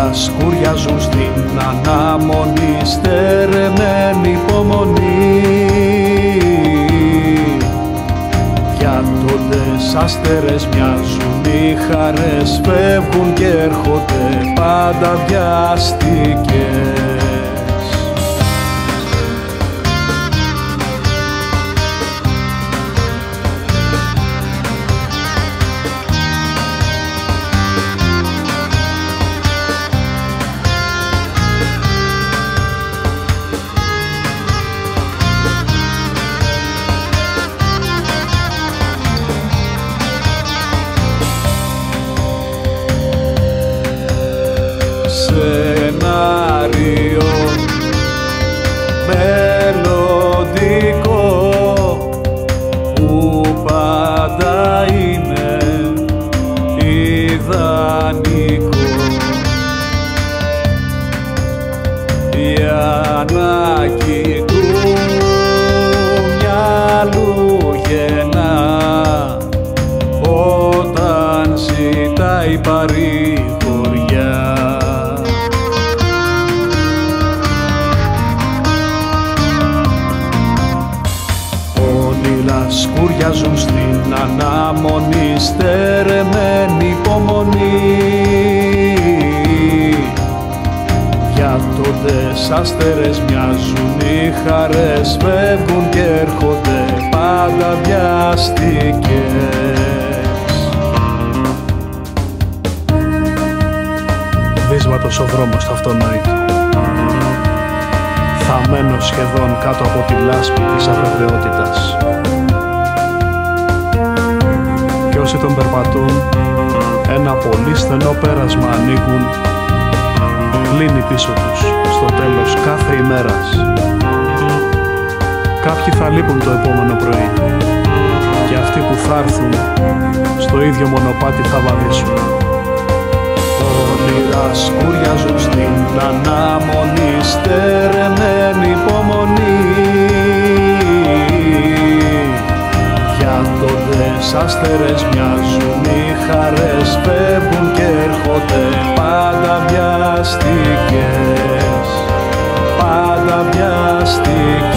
Όνειρα σκουριάζουν στην αναμονή, στερεμένη υπομονή. Γιάτοντες άστερες μοιάζουν, οι χαρές φεύγουν και έρχονται πάντα βιαστικές. Σενάριο μελλοντικό που πάντα είναι ιδανικό, η ανάγκη του μυαλού γεννά όταν ζητάει παρηγοριά. Όνειρα σκουριάζουν στην αναμονή, στερεμένη υπομονή. Γιάτοντες άστερες μοιάζουν, οι χαρές φεύγουν και έρχονται πάντα βιαστικές. Δύσβατος ο δρόμος στο αυτονόητο, θαμμένος σχεδόν κάτω από τη λάσπη της αβεβαιότητας. Κι όσοι τον περπατούν, ένα πολύ στενό πέρασμα ανοίγουν, κλείνει πίσω τους στο τέλος κάθε ημέρας. Κάποιοι θα λείπουν το επόμενο πρωί και αυτοί που θα έρθουν στο ίδιο μονοπάτι θα βαδίσουν. Όνειρα σκουριάζουν στην αναμονή, στερεμένη υπομονή. Γιάτοντες άστερες μοιάζουν, οι χαρές φεύγουν και έρχονται πάντα βιαστικές, πάντα βιαστικές.